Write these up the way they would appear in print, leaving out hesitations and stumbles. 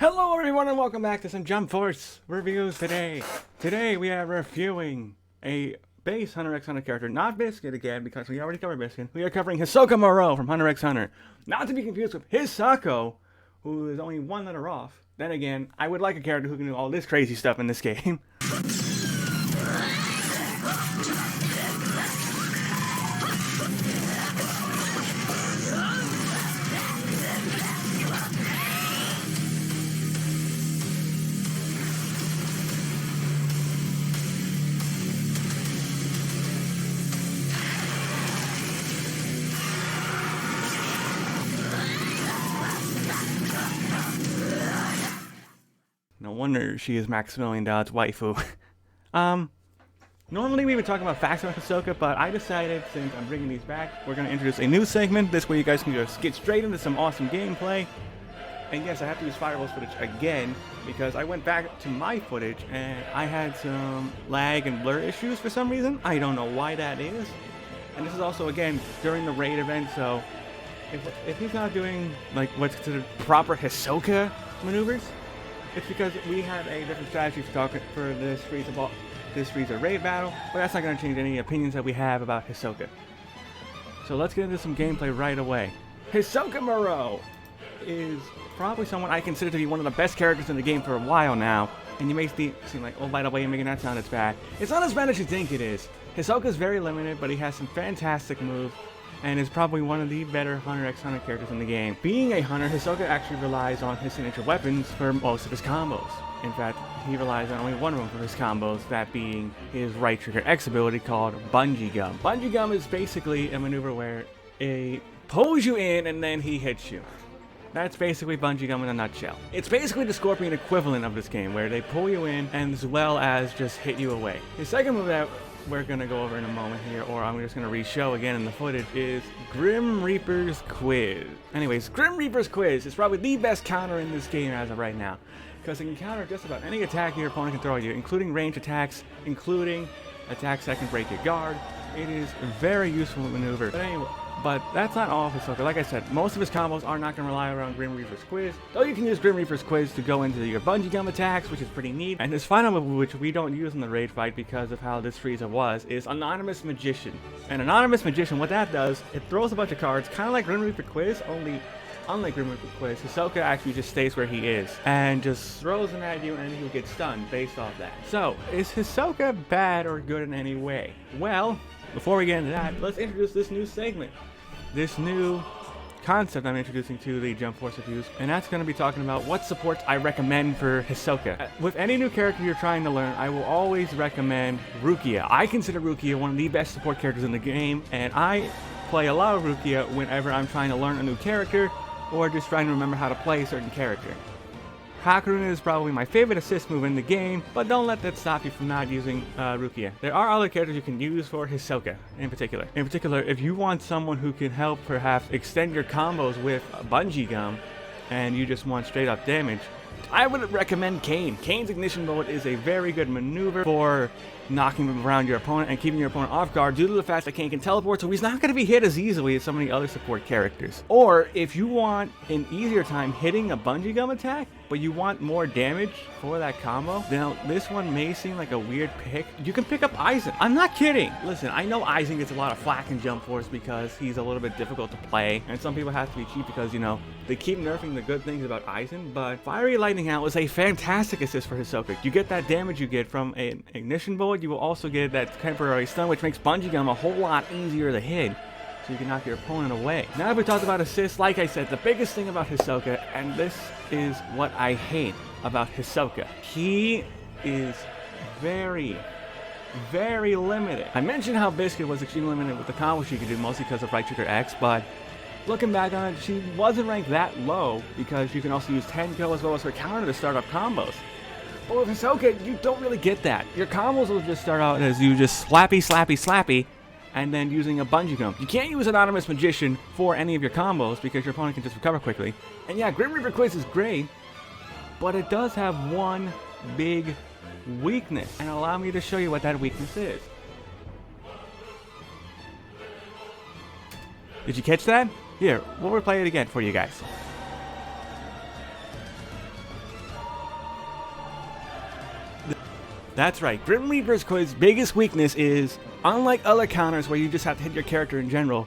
Hello everyone and welcome back to some Jump Force reviews today. Today we are reviewing a base Hunter x Hunter character, not Biscuit again because we already covered Biscuit. We are covering Hisoka Morrow from Hunter x Hunter. Not to be confused with Hisako, who is only one letter off. Then again, I would like a character who can do all this crazy stuff in this game. No wonder she is Maximilian Dodd's waifu. Normally we would talk about facts about Hisoka, but I decided since I'm bringing these back, we're going to introduce a new segment. This way you guys can just get straight into some awesome gameplay. And yes, I have to use Fireball's footage again, because I went back to my footage and I had some lag and blur issues for some reason. I don't know why that is. And this is also, again, during the raid event, so if he's not doing like what's considered proper Hisoka maneuvers, it's because we had a different strategy for this Frieza raid battle, but that's not going to change any opinions that we have about Hisoka. So let's get into some gameplay right away. Hisoka Morrow is probably someone I consider to be one of the best characters in the game for a while now, and you may seem like, oh, by the way, you're making that sound as bad. It's not as bad as you think it is. Hisoka is very limited, but he has some fantastic moves, and is probably one of the better Hunter x Hunter characters in the game. Being a Hunter, Hisoka actually relies on his signature weapons for most of his combos. In fact, he relies on only one of them for his combos, that being his right trigger X ability called Bungee Gum. Bungee Gum is basically a maneuver where he pulls you in and then he hits you. That's basically Bungee Gum in a nutshell. It's basically the Scorpion equivalent of this game, where they pull you in and as well as just hit you away. His second move that we're gonna go over in a moment here, or I'm just gonna re-show again in the footage, is Grim Reaper's Quiz. Anyways, Grim Reaper's Quiz is probably the best counter in this game as of right now, because it can counter just about any attack your opponent can throw at you, including ranged attacks, including attacks that can break your guard. It is a very useful maneuver. But anyway, that's not all of Hisoka. Like I said, most of his combos are not going to rely around Grim Reaper's Quiz, though you can use Grim Reaper's Quiz to go into your Bungee Gum attacks, which is pretty neat. And his final move, which we don't use in the raid fight because of how this Frieza was, is Anonymous Magician. And Anonymous Magician, what that does, it throws a bunch of cards, kind of like Grim Reaper Quiz, only unlike Grim Reaper Quiz, Hisoka actually just stays where he is and just throws them at you and he'll get stunned based off that. So, is Hisoka bad or good in any way? Well, before we get into that, let's introduce this new segment. This new concept I'm introducing to the Jump Force reviews, and that's going to be talking about what supports I recommend for Hisoka. With any new character you're trying to learn, I will always recommend Rukia. I consider Rukia one of the best support characters in the game, and I play a lot of Rukia whenever I'm trying to learn a new character or just trying to remember how to play a certain character. Hakuruna is probably my favorite assist move in the game, but don't let that stop you from not using Rukia. There are other characters you can use for Hisoka in particular. In particular, if you want someone who can help perhaps extend your combos with Bungee Gum and you just want straight up damage, I would recommend Kane. Kane's Ignition Bolt is a very good maneuver for knocking around your opponent and keeping your opponent off guard due to the fact that Kane can teleport, so he's not going to be hit as easily as some of the other support characters. Or if you want an easier time hitting a Bungee Gum attack, but you want more damage for that combo, now this one may seem like a weird pick. You can pick up Aizen. I'm not kidding. Listen, I know Aizen gets a lot of flack in Jump Force because he's a little bit difficult to play, and some people have to be cheap because, you know, they keep nerfing the good things about Aizen, but Fiery Lightning Out was a fantastic assist for Hisoka. You get that damage you get from an Ignition Bolt, you will also get that temporary stun, which makes Bungee Gum a whole lot easier to hit, so you can knock your opponent away. Now that we talked about assists, like I said, the biggest thing about Hisoka, and this is what I hate about Hisoka, he is very, very limited. I mentioned how Biscuit was extremely limited with the combos she could do, mostly because of right trigger X, but looking back on it, she wasn't ranked that low because you can also use Tenko as well as her counter to start up combos. But with Hisoka, you don't really get that. Your combos will just start out as you just slappy, slappy, slappy, and then using a Bungee Gum. You can't use Anonymous Magician for any of your combos because your opponent can just recover quickly. And yeah, Grim Reaper Quiz is great, but it does have one big weakness. And allow me to show you what that weakness is. Did you catch that? Here, we'll replay it again for you guys. That's right, Grim Reaper's quiz biggest weakness is, unlike other counters where you just have to hit your character in general,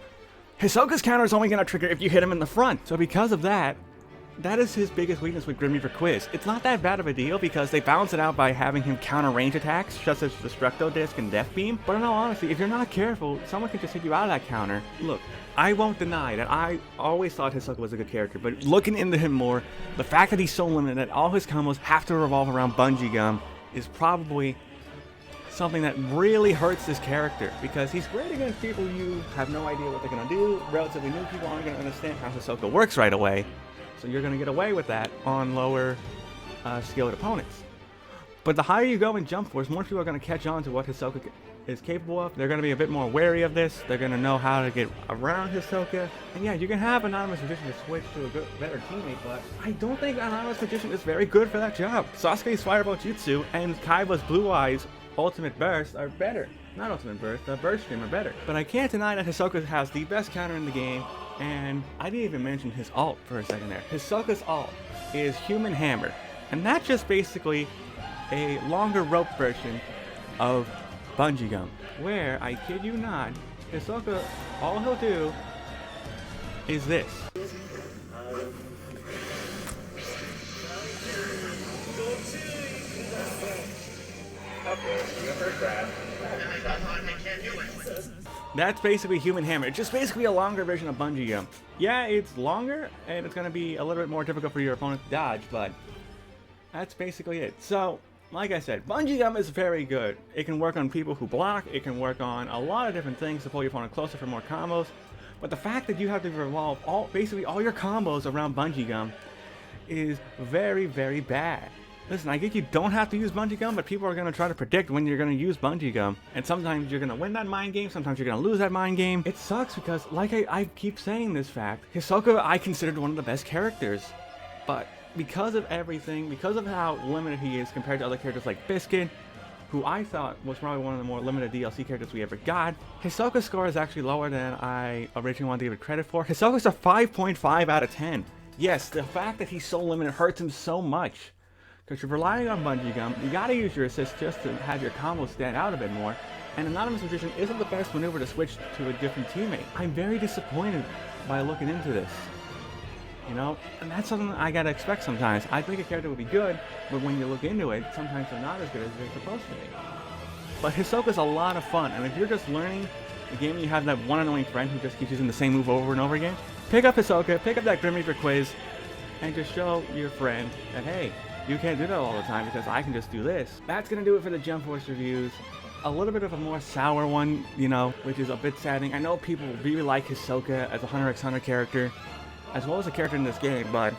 Hisoka's counter is only going to trigger if you hit him in the front. So because of that, that is his biggest weakness with Grim Reaper Quiz. It's not that bad of a deal because they balance it out by having him counter range attacks, such as Destructo Disc and Death Beam. But in all honesty, if you're not careful, someone can just hit you out of that counter. Look, I won't deny that I always thought Hisoka was a good character, but looking into him more, the fact that he's so limited that all his combos have to revolve around Bungee Gum is probably something that really hurts this character, because he's great against people you have no idea what they're going to do. Relatively new people aren't going to understand how Hisoka works right away, so you're going to get away with that on lower skilled opponents. But the higher you go in Jump Force, more people are going to catch on to what Hisoka is capable of. They're going to be a bit more wary of this. They're going to know how to get around Hisoka. And yeah, you can have Anonymous Magician to switch to a better teammate, but I don't think Anonymous Magician is very good for that job. Sasuke's Fireball Jutsu and Kaiba's Blue Eyes Ultimate Burst are better. Not Ultimate Burst, the Burst Stream are better. But I can't deny that Hisoka has the best counter in the game, and I didn't even mention his ult for a second there. Hisoka's ult is Human Hammer, and that's just basically a longer rope version of Bungee Gum, where, I kid you not, Hisoka, all he'll do is this. That's basically Human Hammer. It's just basically a longer version of Bungee Gum. Yeah, it's longer, and it's going to be a little bit more difficult for your opponent to dodge, but that's basically it. So, like I said, Bungee Gum is very good. It can work on people who block, it can work on a lot of different things to pull your opponent closer for more combos, but the fact that you have to revolve basically all your combos around Bungee Gum is very, very bad. Listen, I get you don't have to use Bungee Gum, but people are going to try to predict when you're going to use Bungee Gum. And sometimes you're going to win that mind game, sometimes you're going to lose that mind game. It sucks because, like I keep saying this fact, Hisoka I considered one of the best characters. But because of everything, because of how limited he is compared to other characters like Biscuit, who I thought was probably one of the more limited DLC characters we ever got, Hisoka's score is actually lower than I originally wanted to give it credit for. Hisoka's a 5.5 out of 10. Yes, the fact that he's so limited hurts him so much. Because you're relying on Bungee Gum, you gotta use your assist just to have your combos stand out a bit more, and Anonymous Magician isn't the best maneuver to switch to a different teammate. I'm very disappointed by looking into this. You know, and that's something I gotta expect sometimes. I think a character would be good, but when you look into it, sometimes they're not as good as they're supposed to be. But Hisoka's a lot of fun, and if you're just learning the game and you have that one annoying friend who just keeps using the same move over and over again, pick up Hisoka, pick up that Grim Reaper Quiz, and just show your friend that, hey, you can't do that all the time because I can just do this. That's going to do it for the Jump Force reviews. A little bit of a more sour one, you know, which is a bit saddening. I know people really like Hisoka as a Hunter x Hunter character, as well as a character in this game, but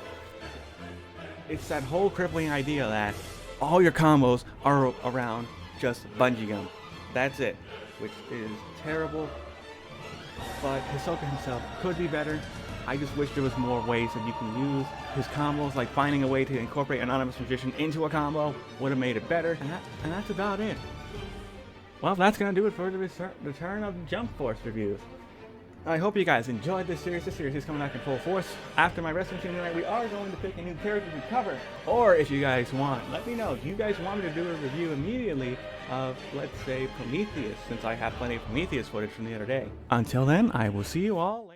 it's that whole crippling idea that all your combos are around just Bungee Gum. That's it, which is terrible, but Hisoka himself could be better. I just wish there was more ways that you can use his combos, like finding a way to incorporate Anonymous Magician into a combo would have made it better, and that's about it. Well, that's going to do it for the return of Jump Force reviews. I hope you guys enjoyed this series. This series is coming back in full force. After my wrestling team tonight, we are going to pick a new character to cover. Or if you guys want, let me know. Do you guys want me to do a review immediately of, let's say, Prometheus, since I have plenty of Prometheus footage from the other day? Until then, I will see you all later.